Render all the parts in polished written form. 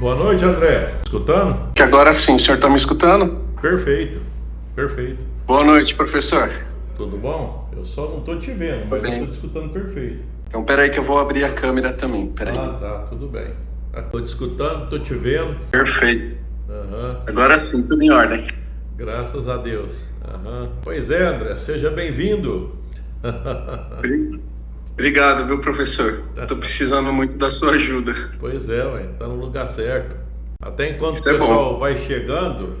Boa noite, André. Escutando? Que agora sim, o senhor está me escutando? Perfeito, perfeito. Boa noite, professor. Tudo bom? Eu só não tô te vendo, mas eu tô te escutando perfeito. Então, peraí que eu vou abrir a câmera também, peraí. Tá, tudo bem. Tô te escutando, tô te vendo. Perfeito. Uhum. Agora sim, tudo em ordem. Graças a Deus. Uhum. Pois é, André, seja bem-vindo. Obrigado, viu, professor? Tô precisando muito da sua ajuda. Pois é, ué, tá no lugar certo. Até enquanto Isso o é pessoal bom. vai chegando,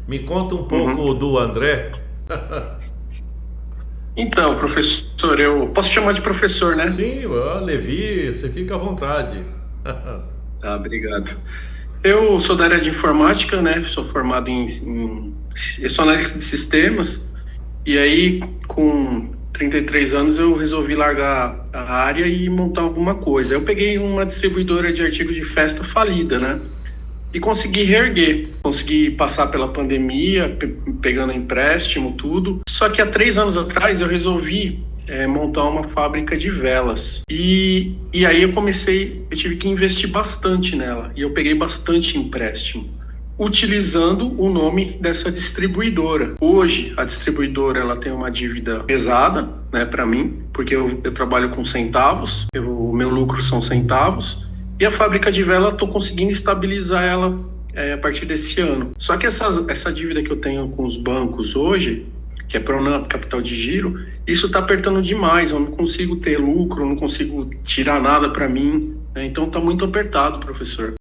me conta um pouco do André. Então, professor, eu posso chamar de professor, né? Sim, Levi, você fica à vontade. Tá, obrigado. Eu sou da área de informática, né? Sou formado eu sou analista de sistemas. E aí, com 33 anos, eu resolvi largar a área e montar alguma coisa. Eu peguei uma distribuidora de artigos de festa falida, né? E consegui reerguer, consegui passar pela pandemia, pegando empréstimo, tudo. Só que há 3 anos atrás eu resolvi montar uma fábrica de velas. E aí eu tive que investir bastante nela. E eu peguei bastante empréstimo, utilizando o nome dessa distribuidora. Hoje, a distribuidora ela tem uma dívida pesada, né, para mim, porque eu trabalho com centavos, o meu lucro são centavos. E a fábrica de vela, estou conseguindo estabilizar ela a partir desse ano. Só que essa dívida que eu tenho com os bancos hoje, que é Pronamp, capital de giro, isso está apertando demais. Eu não consigo ter lucro, eu não consigo tirar nada para mim. Então está muito apertado, professor.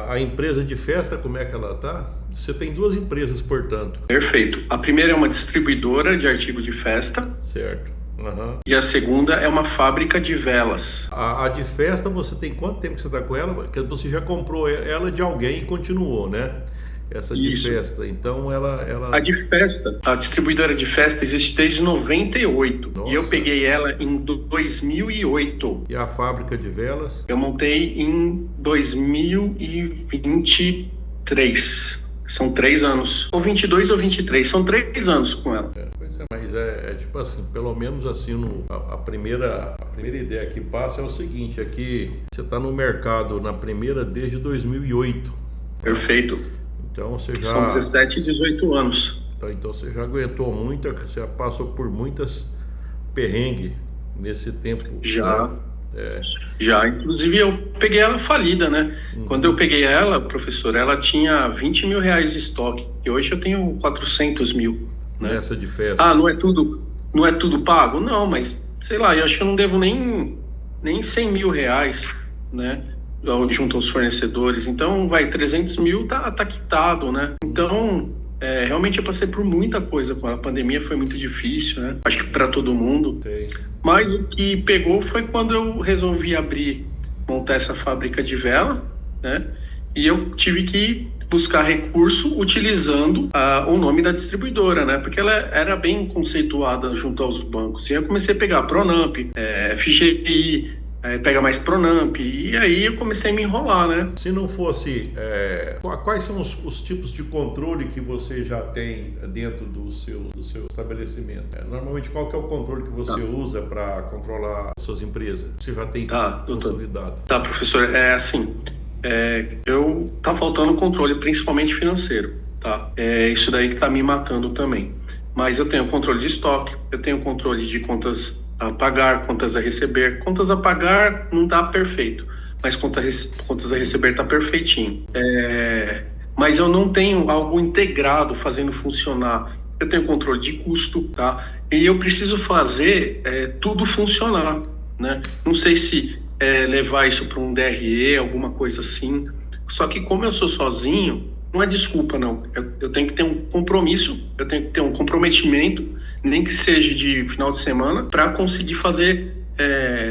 A empresa de festa, como é que ela tá? Você tem duas empresas, portanto. Perfeito. A primeira é uma distribuidora de artigos de festa. Certo. Uhum. E a segunda é uma fábrica de velas. A de festa, você tem quanto tempo que você está com ela? Porque você já comprou ela de alguém e continuou, né? Essa de Isso. festa. Então ela... A de festa, a distribuidora de festa existe desde 98. Nossa. E eu peguei ela em 2008. E a fábrica de velas? Eu montei em 2023. São 3 anos. Ou 22 ou 23. São 3 anos com ela. Pois é, mas é tipo assim, pelo menos assim, a primeira ideia que passa é o seguinte, é que você está no mercado na primeira desde 2008. Perfeito. Então você já... São 17 e 18 anos. Então você já aguentou muita, você já passou por muitas perrengues nesse tempo. Já. Né? Já, inclusive eu peguei ela falida, né? Quando eu peguei ela, professor, ela tinha 20 mil reais de estoque. E hoje eu tenho 400 mil. Né? Nessa de festa. Ah, não é tudo pago? Não, mas sei lá, eu acho que eu não devo nem 100 mil reais, né? Junto aos fornecedores. Então, 300 mil tá quitado, né? Então, realmente eu passei por muita coisa com ela. A pandemia foi muito difícil, né? Acho que para todo mundo. Sim. Mas o que pegou foi quando eu resolvi montar essa fábrica de vela, né? E eu tive que buscar recurso utilizando o nome da distribuidora, né? Porque ela era bem conceituada junto aos bancos. E aí eu comecei a pegar Pronamp, FGI, pega mais Pronamp, e aí eu comecei a me enrolar, né? Se não fosse, quais são os tipos de controle que você já tem dentro do seu estabelecimento? Normalmente, qual que é o controle que você usa para controlar as suas empresas? Você já tem consolidado? Tá, professor, tá faltando controle, principalmente financeiro, tá? Isso daí que tá me matando também. Mas eu tenho controle de estoque, eu tenho controle de contas a pagar, contas a receber. Contas a pagar não tá perfeito, mas contas a receber tá perfeitinho. Mas eu não tenho algo integrado fazendo funcionar. Eu tenho controle de custo, tá? E eu preciso fazer tudo funcionar, né? Não sei se levar isso para um DRE, alguma coisa assim. Só que como eu sou sozinho, não é desculpa, não. Eu tenho que ter um compromisso, eu tenho que ter um comprometimento, nem que seja de final de semana, para conseguir fazer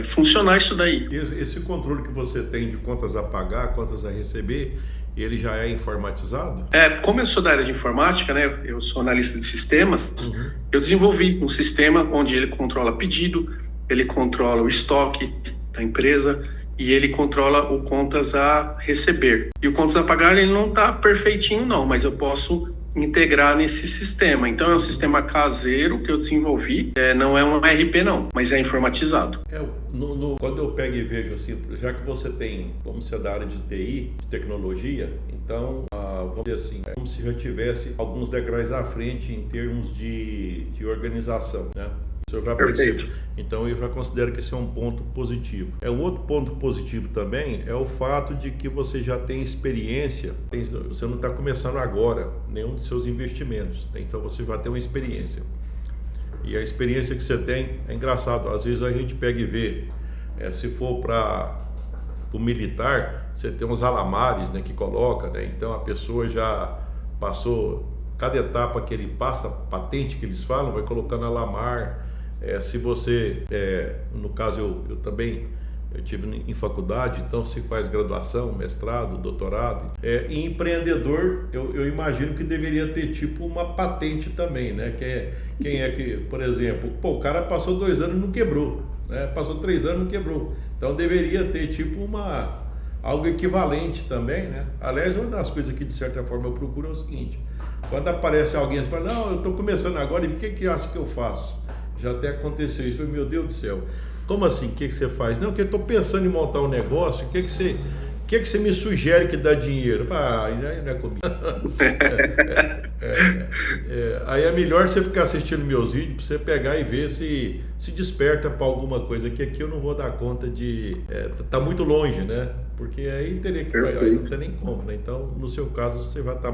funcionar isso daí. Esse controle que você tem de contas a pagar, contas a receber, ele já é informatizado? Como eu sou da área de informática, né? Eu sou analista de sistemas. Eu desenvolvi um sistema onde ele controla pedido, ele controla o estoque da empresa e ele controla o contas a receber. E o contas a pagar, ele não está perfeitinho não, mas eu posso integrar nesse sistema. Então é um sistema caseiro que eu desenvolvi, não é um ERP não, mas é informatizado. Quando eu pego e vejo assim, já que você tem, como você é da área de TI, de tecnologia, então, vamos dizer assim, é como se já tivesse alguns degraus à frente em termos de organização, né? Eu já percebo. Então eu já considero que esse é um ponto positivo. Um outro ponto positivo também é o fato de que você já tem experiência, você não está começando agora nenhum dos seus investimentos, né? Então você já tem uma experiência. E a experiência que você tem é engraçado, às vezes a gente pega e vê, se for para o militar, você tem uns alamares, né, que coloca, né? Então a pessoa já passou cada etapa que ele passa, patente que eles falam, vai colocando alamar. Se você, no caso eu também tive em faculdade, então se faz graduação, mestrado, doutorado. E empreendedor, eu imagino que deveria ter tipo uma patente também, né? Quem é que, por exemplo, o cara passou 2 anos e não quebrou, né? Passou 3 anos e não quebrou. Então deveria ter tipo algo equivalente também, né? Aliás, uma das coisas que de certa forma eu procuro é o seguinte: quando aparece alguém e fala, não, eu estou começando agora, e o que acha que eu faço? Já até aconteceu isso, meu Deus do céu, como assim, o que você faz? Não, porque eu estou pensando em montar um negócio, o que você me sugere que dá dinheiro? Não é comigo. Aí é melhor você ficar assistindo meus vídeos, para você pegar e ver se desperta para alguma coisa, que aqui eu não vou dar conta de... tá muito longe, né? Porque aí teria que pagar, não tem nem como, né? Então, no seu caso, você vai estar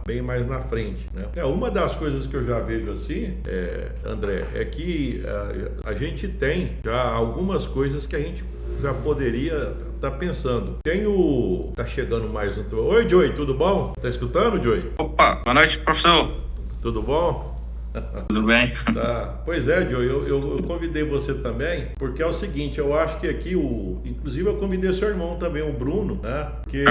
bem mais na frente, né? Uma das coisas que eu já vejo assim, André, é que a gente tem já algumas coisas que a gente já poderia estar pensando. Tá chegando mais um... Oi, Joey, tudo bom? Tá escutando, Joey? Opa, boa noite, professor. Tudo bom? Tudo bem? Tá. Pois é, Joey, eu convidei você também, porque é o seguinte, eu acho que aqui, inclusive eu convidei seu irmão também, o Bruno, né? Que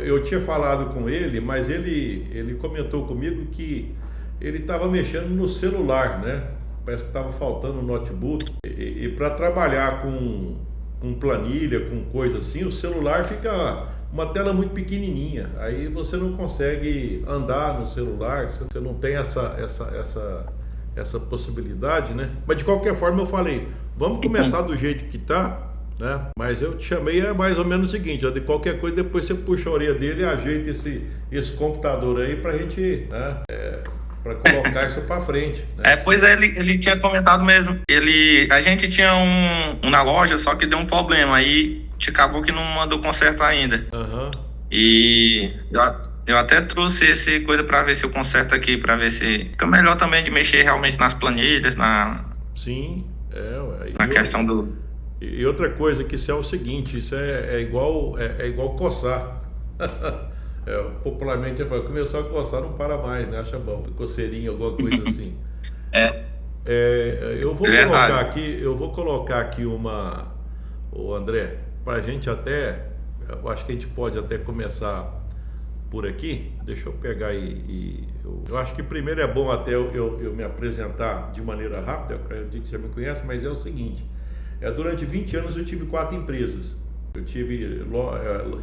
eu tinha falado com ele, mas ele comentou comigo que ele estava mexendo no celular, né? Parece que estava faltando um notebook. E para trabalhar com planilha, com coisa assim, o celular fica uma tela muito pequenininha, aí você não consegue andar no celular, você não tem essa possibilidade, né? Mas de qualquer forma eu falei, vamos começar do jeito que tá, né? Mas eu te chamei mais ou menos o seguinte, de qualquer coisa depois você puxa a orelha dele e ajeita esse computador aí pra gente, né? Para colocar isso para frente, né? Pois é, ele tinha comentado mesmo. A gente tinha um na loja, só que deu um problema. Aí acabou que não mandou conserto ainda. E eu até trouxe esse coisa para ver se eu conserto aqui, para ver se fica melhor também de mexer realmente nas planilhas, Sim, na questão do... E outra coisa que isso é o seguinte, isso é igual coçar. Popularmente vai começar a coçar, não para mais, né? Acha bom, coceirinha, alguma coisa assim. Eu vou colocar aqui o André, para a gente eu acho que a gente pode até começar por aqui. Deixa eu pegar eu acho que primeiro é bom até eu me apresentar de maneira rápida, eu acredito que você me conhece, mas é o seguinte, durante 20 anos eu tive 4 empresas. Eu tive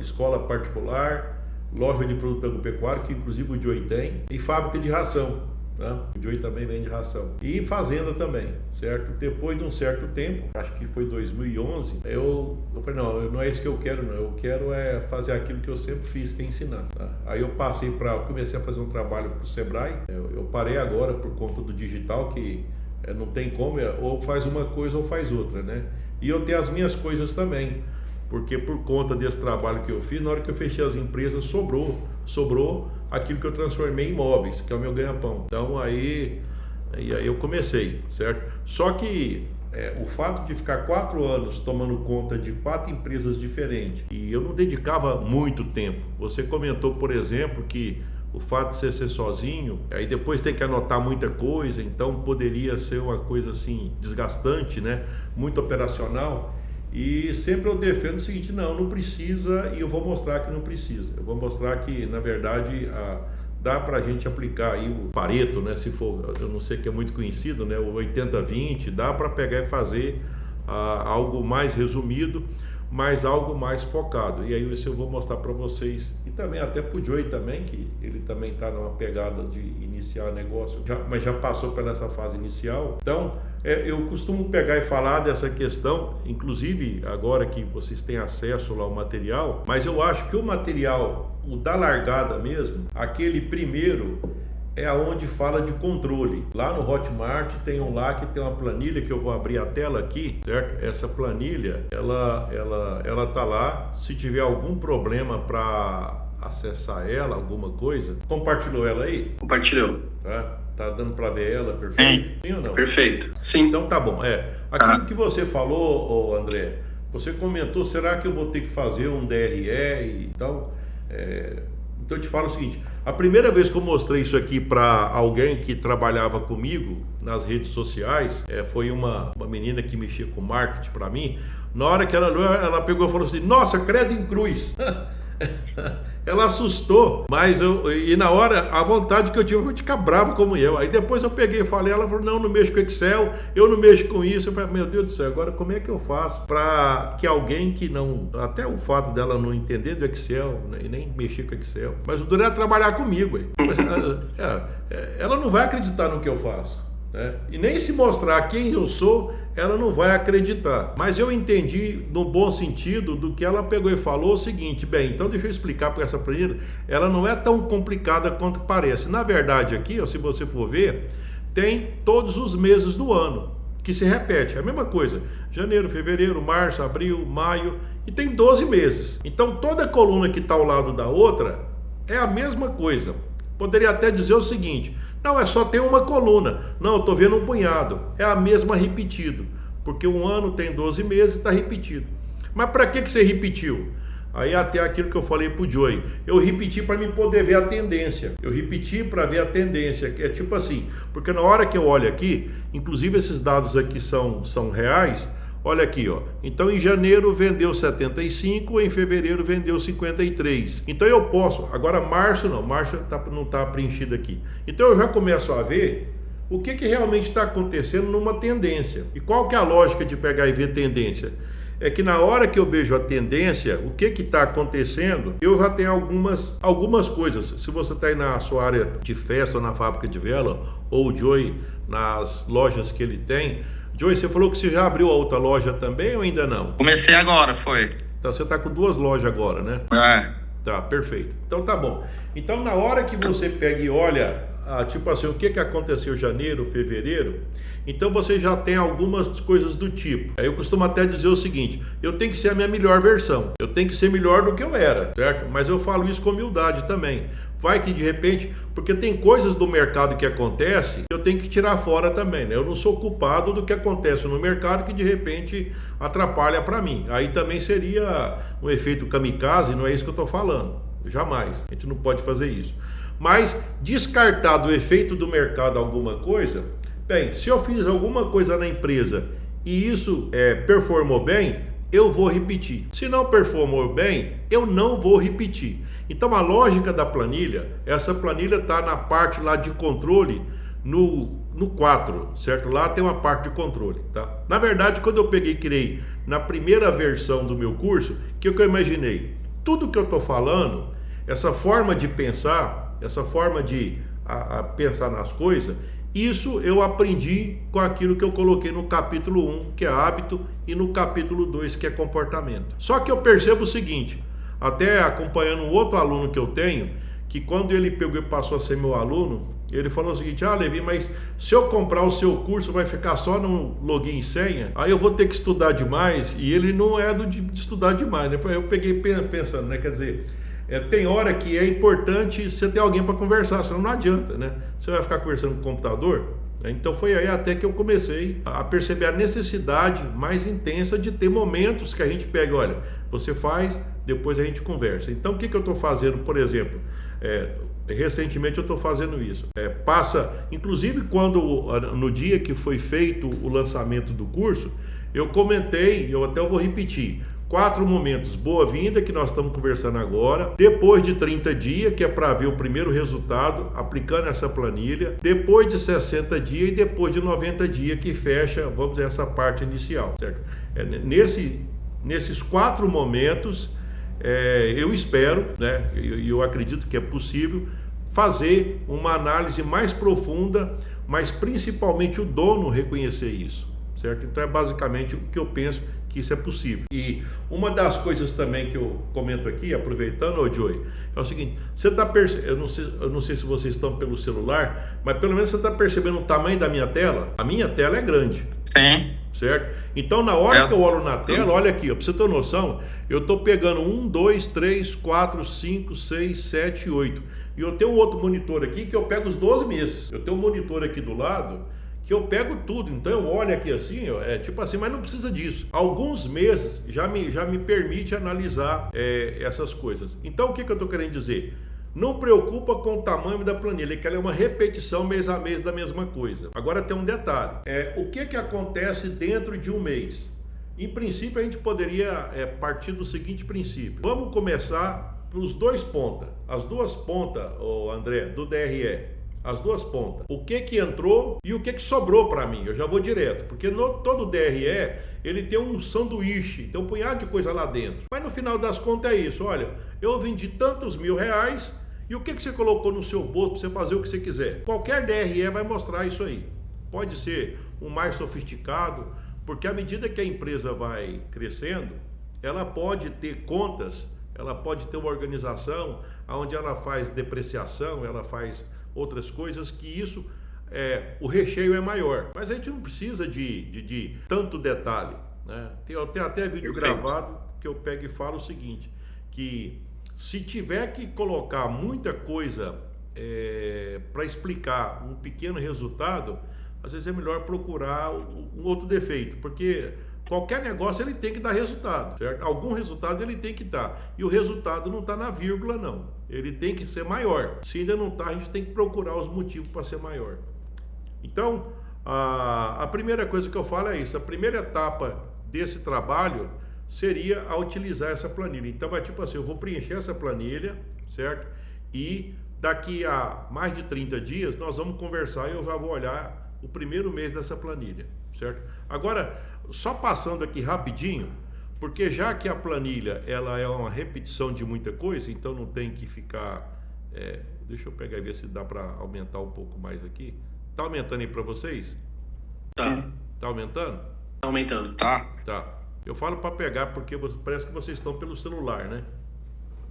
escola particular, loja de produto agropecuário, que inclusive o Joey tem, e fábrica de ração, né? O Joey também vende ração. E fazenda também, certo? Depois de um certo tempo, acho que foi 2011, eu falei, não é isso que eu quero, não. Eu quero fazer aquilo que eu sempre fiz, que é ensinar. Tá? Aí eu comecei a fazer um trabalho para o Sebrae. Eu parei agora por conta do digital, que não tem como, ou faz uma coisa ou faz outra, né? E eu tenho as minhas coisas também. Porque por conta desse trabalho que eu fiz, na hora que eu fechei as empresas, sobrou aquilo que eu transformei em imóveis, que é o meu ganha-pão. Então aí eu comecei, certo? Só que o fato de ficar 4 anos tomando conta de 4 empresas diferentes, e eu não dedicava muito tempo. Você comentou, por exemplo, que o fato de você ser sozinho, aí depois tem que anotar muita coisa, então poderia ser uma coisa assim desgastante, né? Muito operacional. E sempre eu defendo o seguinte, não precisa, e eu vou mostrar que não precisa. Eu vou mostrar que, na verdade, dá para a gente aplicar aí o Pareto, né? Se for, eu não sei que é muito conhecido, né? O 80-20, dá para pegar e fazer algo mais resumido. mas algo mais focado. E aí isso eu vou mostrar para vocês, e também até para o Joey também, que ele também está numa pegada de iniciar negócio, mas já passou pela essa fase inicial. Então, eu costumo pegar e falar dessa questão, inclusive agora que vocês têm acesso lá ao material, mas eu acho que o material, o da largada mesmo, aquele primeiro, é aonde fala de controle. Lá no Hotmart tem um lá que tem uma planilha que eu vou abrir a tela aqui, certo? Essa planilha, ela tá lá. Se tiver algum problema para acessar ela, alguma coisa, compartilhou ela aí? Compartilhou. Tá dando para ver ela, perfeito? Sim ou não? Perfeito, sim. Então tá bom. Aquilo que você falou, André, você comentou, será que eu vou ter que fazer um DRE? Então eu te falo o seguinte, a primeira vez que eu mostrei isso aqui para alguém que trabalhava comigo nas redes sociais, foi uma menina que mexia com marketing para mim. Na hora que ela pegou e falou assim, nossa, credo em cruz. Ela assustou, mas e na hora, a vontade que eu tive foi de ficar bravo como eu. Aí depois eu peguei e falei, ela falou, não mexo com Excel, eu não mexo com isso. Eu falei, meu Deus do céu, agora como é que eu faço para que alguém que não, até o fato dela não entender do Excel, né, e nem mexer com Excel, mas o duro é trabalhar comigo, ela não vai acreditar no que eu faço. E nem se mostrar quem eu sou, ela não vai acreditar. Mas eu entendi no bom sentido do que ela pegou e falou o seguinte, bem, então deixa eu explicar para essa planilha, ela não é tão complicada quanto parece. Na verdade aqui, se você for ver, tem todos os meses do ano, que se repete, é a mesma coisa, janeiro, fevereiro, março, abril, maio, e tem 12 meses. Então toda coluna que está ao lado da outra é a mesma coisa. Poderia até dizer o seguinte, não, é só ter uma coluna. Não, eu estou vendo um punhado. É a mesma repetido. Porque um ano tem 12 meses e está repetido. Mas para que você repetiu? Aí até aquilo que eu falei para o Joey. Eu repeti para mim poder ver a tendência. Eu repeti para ver a tendência. Que é tipo assim, porque na hora que eu olho aqui, inclusive esses dados aqui são reais. Olha aqui, então em janeiro vendeu 75, em fevereiro vendeu 53. Então eu posso, agora março não está preenchido aqui. Então eu já começo a ver o que realmente está acontecendo numa tendência. E qual que é a lógica de pegar e ver tendência? É que na hora que eu vejo a tendência, o que está acontecendo, eu já tenho algumas coisas. Se você está aí na sua área de festa, ou na fábrica de vela, ou o Joey nas lojas que ele tem, Joey, você falou que você já abriu a outra loja também ou ainda não? Comecei agora, foi. Então você está com 2 lojas agora, né? Tá, perfeito. Então tá bom. Então na hora que você pega e olha, tipo assim, o que aconteceu em janeiro, fevereiro, então você já tem algumas coisas do tipo. Aí eu costumo até dizer o seguinte, eu tenho que ser a minha melhor versão, eu tenho que ser melhor do que eu era, certo? Mas eu falo isso com humildade também. Vai que de repente, porque tem coisas do mercado que acontece, eu tenho que tirar fora também, né? Eu não sou culpado do que acontece no mercado que de repente atrapalha para mim. Aí também seria um efeito kamikaze, não é isso que eu estou falando. Jamais, a gente não pode fazer isso. Mas descartar do efeito do mercado alguma coisa, bem, se eu fiz alguma coisa na empresa e isso performou bem, eu vou repetir. Se não performou bem, eu não vou repetir. Então a lógica da planilha, essa planilha está na parte lá de controle, no 4, certo? Lá tem uma parte de controle, tá? Na verdade, quando eu peguei e criei na primeira versão do meu curso, o que eu imaginei? Tudo que eu estou falando, essa forma de pensar, essa forma de pensar nas coisas, isso eu aprendi com aquilo que eu coloquei no capítulo 1, que é hábito, e no capítulo 2, que é comportamento. Só que eu percebo o seguinte, até acompanhando um outro aluno que eu tenho, que quando ele pegou e passou a ser meu aluno, ele falou o seguinte, Levi, mas se eu comprar o seu curso vai ficar só no login e senha, aí eu vou ter que estudar demais, e ele não é de estudar demais, né? Eu peguei pensando, né? Quer dizer, tem hora que é importante você ter alguém para conversar, senão não adianta, né? Você vai ficar conversando com o computador? Então foi aí até que eu comecei a perceber a necessidade mais intensa de ter momentos que a gente pega, olha, você faz, depois a gente conversa. Então o que eu estou fazendo, por exemplo, recentemente eu estou fazendo isso. Inclusive no dia que foi feito o lançamento do curso, eu comentei, eu até vou repetir, 4 momentos, boa-vinda, que nós estamos conversando agora, depois de 30 dias, que é para ver o primeiro resultado, aplicando essa planilha, depois de 60 dias e depois de 90 dias, que fecha, vamos dizer, essa parte inicial, certo? nesses 4 momentos, eu espero, né, e eu acredito que é possível, fazer uma análise mais profunda, mas principalmente o dono reconhecer isso, certo? Então é basicamente o que eu penso que isso é possível. E uma das coisas também que eu comento aqui, aproveitando, Joey, é o seguinte: você está percebendo, eu não sei se vocês estão pelo celular, mas pelo menos você está percebendo o tamanho da minha tela? A minha tela é grande. Sim. Certo? Então, na hora que eu olho na tela, olha aqui, ó, pra você ter noção, eu estou pegando 1, 2, 3, 4, 5, 6, 7, 8. E eu tenho um outro monitor aqui que eu pego os 12 meses. Eu tenho um monitor aqui do lado que eu pego tudo. Então eu olho aqui assim, ó, tipo assim, mas não precisa disso. Alguns meses já me permite analisar essas coisas. Então o que eu estou querendo dizer? Não preocupa com o tamanho da planilha, que ela é uma repetição mês a mês da mesma coisa. Agora tem um detalhe. O que acontece dentro de um mês? Em princípio, a gente poderia partir do seguinte princípio. Vamos começar pelos 2 pontas. As 2 pontas, André, do DRE. As 2 pontas. O que entrou e o que sobrou para mim. Eu já vou direto. Porque todo DRE, ele tem um sanduíche, tem um punhado de coisa lá dentro. Mas no final das contas é isso. Olha, eu vendi tantos R$1.000 e o que você colocou no seu bolso para você fazer o que você quiser. Qualquer DRE vai mostrar isso aí. Pode ser um mais sofisticado, porque à medida que a empresa vai crescendo, ela pode ter contas, ela pode ter uma organização onde ela faz depreciação, ela faz outras coisas, que isso, o recheio é maior. Mas a gente não precisa de tanto detalhe, né? Tem até vídeo gravado que eu pego e falo o seguinte, que se tiver que colocar muita coisa para explicar um pequeno resultado, às vezes é melhor procurar um outro defeito, porque qualquer negócio ele tem que dar resultado, certo? Algum resultado ele tem que dar, e o resultado não está na vírgula, não. Ele tem que ser maior. Se ainda não está, a gente tem que procurar os motivos para ser maior. Então, a primeira coisa que eu falo é isso. A primeira etapa desse trabalho seria a utilizar essa planilha. Então, é tipo assim, eu vou preencher essa planilha, certo? E daqui a mais de 30 dias, nós vamos conversar e eu já vou olhar o primeiro mês dessa planilha, certo? Agora, só passando aqui rapidinho, porque já que a planilha ela é uma repetição de muita coisa, então não tem que ficar... deixa eu pegar e ver se dá para aumentar um pouco mais aqui. Tá aumentando aí para vocês? Tá. Tá aumentando? Tá aumentando. Tá. Eu falo para pegar porque parece que vocês estão pelo celular, né?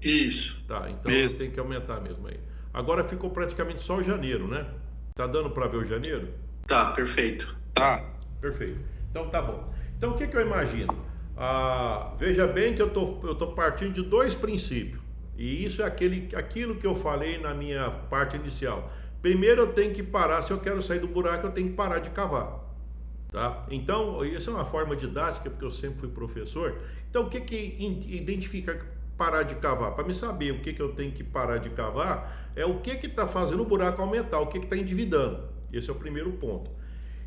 Isso. Tá, então tem que aumentar mesmo aí. Agora ficou praticamente só o janeiro, né? Tá dando para ver o janeiro? Tá, perfeito. Tá. Perfeito. Então tá bom. Então o que eu imagino? Veja bem que eu tô partindo de 2 princípios. E isso é aquilo que eu falei na minha parte inicial. Primeiro eu tenho que parar, se eu quero sair do buraco, eu tenho que parar de cavar. Tá? Então, isso é uma forma didática, porque eu sempre fui professor. Então, o que identifica parar de cavar? Para me saber o que eu tenho que parar de cavar, é o que está fazendo o buraco aumentar, o que está endividando. Esse é o primeiro ponto.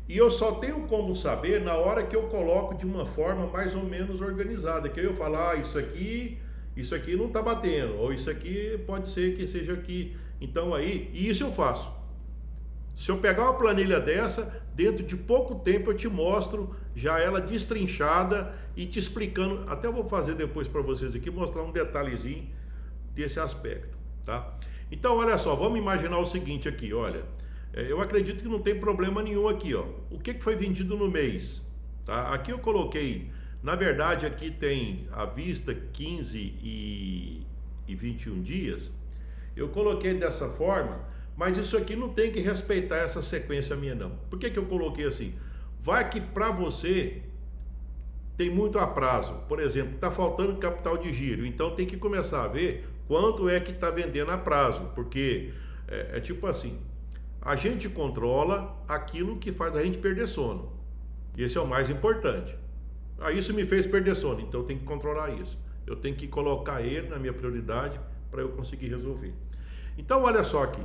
E eu só tenho como saber na hora que eu coloco de uma forma mais ou menos organizada, que aí eu falo, isso aqui não está batendo, ou isso aqui pode ser que seja aqui. Então aí, e isso eu faço. Se eu pegar uma planilha dessa, dentro de pouco tempo eu te mostro já ela destrinchada e te explicando, até eu vou fazer depois para vocês aqui, mostrar um detalhezinho desse aspecto, tá? Então olha só, vamos imaginar o seguinte aqui, olha, eu acredito que não tem problema nenhum aqui, ó. O que foi vendido no mês? Tá? Aqui eu coloquei, na verdade aqui tem à vista 15 e 21 dias, eu coloquei dessa forma, mas isso aqui não tem que respeitar essa sequência minha não. Por que eu coloquei assim? Vai que para você tem muito a prazo, por exemplo, está faltando capital de giro, então tem que começar a ver quanto é que está vendendo a prazo, porque é tipo assim, a gente controla aquilo que faz a gente perder sono. Esse é o mais importante. Isso me fez perder sono, então eu tenho que controlar isso. Eu tenho que colocar ele na minha prioridade para eu conseguir resolver. Então, olha só aqui.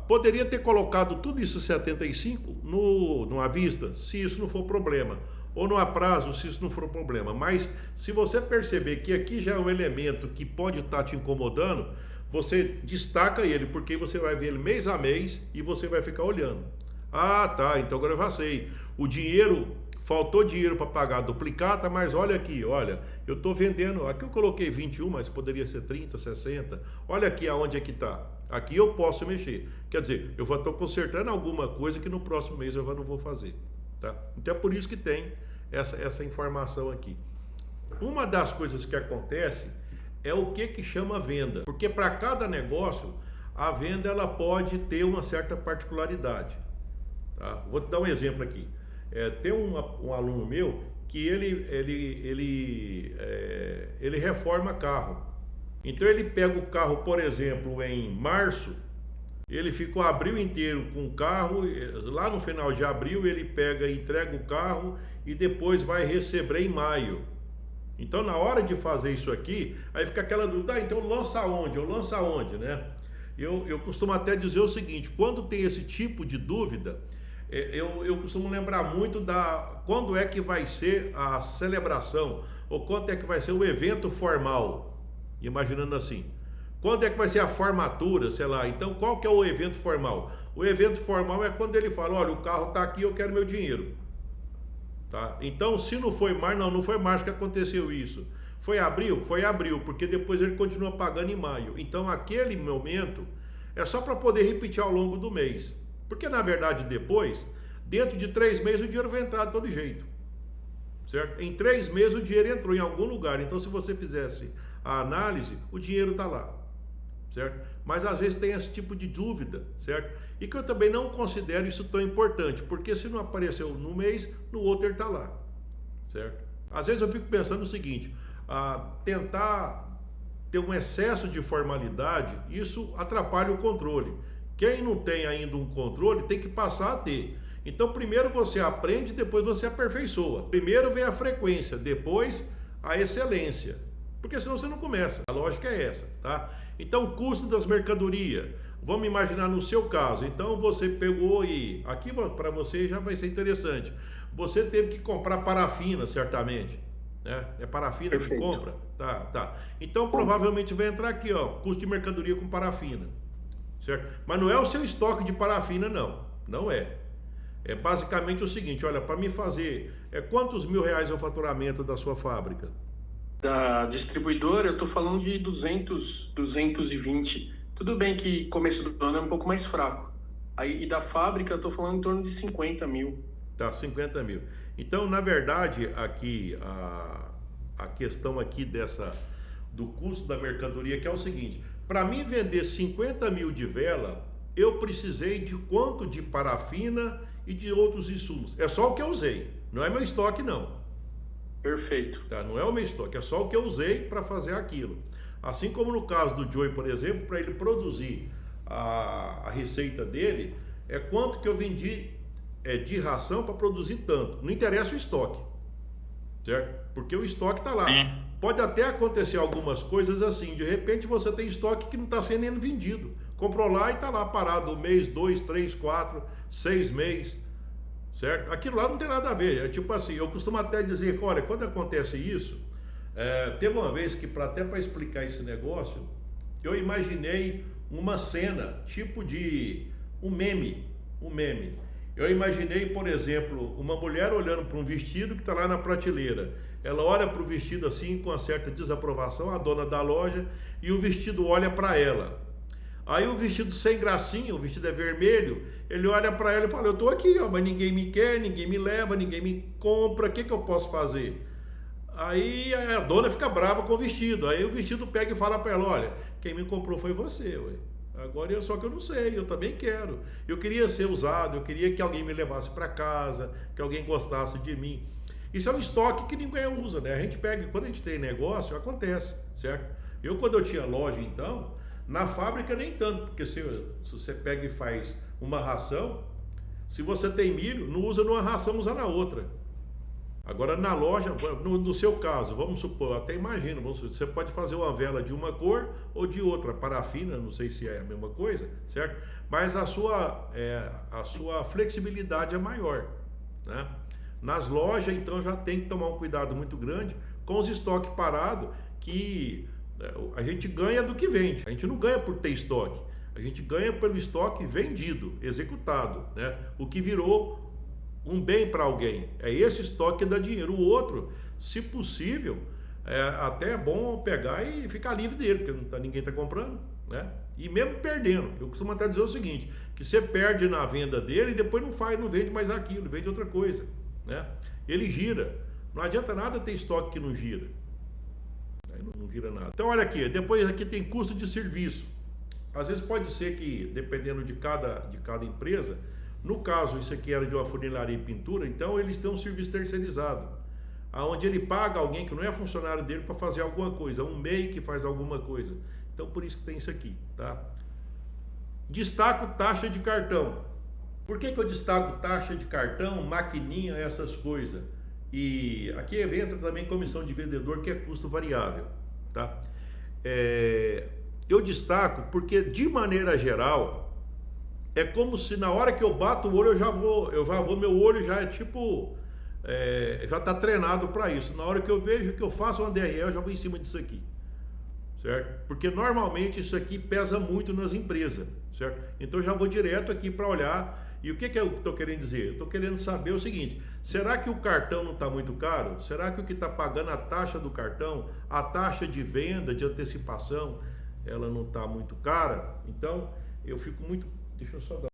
Poderia ter colocado tudo isso 75 numa vista, se isso não for problema. Ou no prazo, se isso não for problema. Mas se você perceber que aqui já é um elemento que pode estar te incomodando, você destaca ele, porque você vai ver ele mês a mês e você vai ficar olhando. Tá, então agora eu já sei. O dinheiro faltou dinheiro para pagar a duplicata, mas olha aqui, olha, eu estou vendendo, aqui eu coloquei 21, mas poderia ser 30, 60, olha aqui aonde é que está, aqui eu posso mexer, quer dizer, eu estou consertando alguma coisa que no próximo mês eu não vou fazer, tá? Então é por isso que tem essa informação aqui. Uma das coisas que acontece é o que chama venda, porque para cada negócio, a venda ela pode ter uma certa particularidade, tá? Vou te dar um exemplo aqui. Tem um aluno meu que ele reforma carro. Então ele pega o carro, por exemplo, em março, ele fica o abril inteiro com o carro, lá no final de abril ele pega e entrega o carro e depois vai receber em maio. Então na hora de fazer isso aqui, aí fica aquela dúvida, então lança onde? Eu lanço aonde, né? Eu costumo até dizer o seguinte, quando tem esse tipo de dúvida, eu costumo lembrar muito quando é que vai ser a celebração, ou quando é que vai ser o evento formal, imaginando assim, quando é que vai ser a formatura, sei lá, então qual que é o evento formal? O evento formal é quando ele fala, olha, o carro está aqui, eu quero meu dinheiro, tá? Então se não foi março, não foi março que aconteceu isso, foi abril? Foi abril, porque depois ele continua pagando em maio, então aquele momento é só para poder repetir ao longo do mês. Porque na verdade depois, dentro de 3 meses o dinheiro vai entrar de todo jeito, certo? Em 3 meses o dinheiro entrou em algum lugar, então se você fizesse a análise, o dinheiro está lá, certo? Mas às vezes tem esse tipo de dúvida, certo? E que eu também não considero isso tão importante, porque se não apareceu no mês, no outro ele está lá, certo? Às vezes eu fico pensando o seguinte, tentar ter um excesso de formalidade, isso atrapalha o controle. Quem não tem ainda um controle tem que passar a ter. Então primeiro você aprende, depois você aperfeiçoa. Primeiro vem a frequência, depois a excelência. Porque senão você não começa. A lógica é essa, tá? Então o custo das mercadorias, vamos imaginar no seu caso. Então você pegou e aqui para você já vai ser interessante. Você teve que comprar parafina, certamente, né? É parafina Perfeito. Que compra? Tá. Então provavelmente vai entrar aqui, ó, custo de mercadoria com parafina. Certo? Mas não é o seu estoque de parafina, não é. É basicamente o seguinte, olha, para me fazer, quantos R$1.000 é o faturamento da sua fábrica? Da distribuidora, eu estou falando de 220. Tudo bem que começo do ano é um pouco mais fraco. E da fábrica, eu estou falando em torno de 50 mil. Tá, 50 mil. Então, na verdade, aqui, a questão aqui do custo da mercadoria, que é o seguinte, para mim vender 50 mil de vela, eu precisei de quanto de parafina e de outros insumos. É só o que eu usei, não é meu estoque não. Perfeito. Tá, não é o meu estoque, é só o que eu usei para fazer aquilo. Assim como no caso do Joey, por exemplo, para ele produzir a receita dele, é quanto que eu vendi de ração para produzir tanto. Não interessa o estoque, certo? Porque o estoque está lá. Pode até acontecer algumas coisas assim, de repente você tem estoque que não está sendo nem vendido. Comprou lá e está lá parado 1 mês, 2, 3, 4, 6 meses, certo? Aquilo lá não tem nada a ver, é tipo assim, eu costumo até dizer que, olha, quando acontece isso, teve uma vez que até para explicar esse negócio, eu imaginei uma cena, tipo de um meme. Eu imaginei, por exemplo, uma mulher olhando para um vestido que está lá na prateleira. Ela olha para o vestido assim com uma certa desaprovação, a dona da loja, e o vestido olha para ela. Aí o vestido sem gracinha, o vestido é vermelho, ele olha para ela e fala, eu estou aqui, ó, mas ninguém me quer, ninguém me leva, ninguém me compra, o que eu posso fazer? Aí a dona fica brava com o vestido, aí o vestido pega e fala para ela, olha, quem me comprou foi você, ué. Agora só que eu não sei, eu também quero. Eu queria ser usado, eu queria que alguém me levasse para casa, que alguém gostasse de mim. Isso é um estoque que ninguém usa, né? A gente pega, quando a gente tem negócio, acontece, certo? Quando eu tinha loja, então, na fábrica nem tanto, porque se você pega e faz uma ração, se você tem milho, não usa numa ração, usa na outra. Agora na loja, no seu caso, vamos supor, até imagino, você pode fazer uma vela de uma cor ou de outra, parafina, não sei se é a mesma coisa, certo? Mas a sua flexibilidade é maior, né? Nas lojas, então, já tem que tomar um cuidado muito grande com os estoques parados, que a gente ganha do que vende, a gente não ganha por ter estoque, a gente ganha pelo estoque vendido, executado, né? O que virou um bem para alguém. É esse estoque que dá dinheiro. O outro, se possível, até é bom pegar e ficar livre dele, porque ninguém está comprando, né? E mesmo perdendo, eu costumo até dizer o seguinte, que você perde na venda dele e depois não vende mais aquilo, vende outra coisa, né? Ele gira. Não adianta nada ter estoque que não gira. Aí não vira nada. Então olha aqui, depois aqui tem custo de serviço. Às vezes pode ser que, dependendo de cada empresa, no caso isso aqui era de uma funilaria e pintura, então eles têm um serviço terceirizado, onde ele paga alguém que não é funcionário dele para fazer alguma coisa, um MEI que faz alguma coisa. Então por isso que tem isso aqui, tá? Destaco taxa de cartão. Por que eu destaco taxa de cartão, maquininha, essas coisas? E aqui entra também comissão de vendedor, que é custo variável, tá? Eu dstaco porque, de maneira geral, é como se na hora que eu bato o olho, meu olho já é tipo, já está treinado para isso. Na hora que eu vejo que eu faço uma DRE, eu já vou em cima disso aqui, certo? Porque normalmente isso aqui pesa muito nas empresas, certo? Então eu já vou direto aqui para olhar. E o que eu estou querendo dizer? Eu estou querendo saber o seguinte: será que o cartão não está muito caro? Será que o que está pagando a taxa do cartão, a taxa de venda, de antecipação, ela não está muito cara? Então eu fico muito... Deixa eu só dar...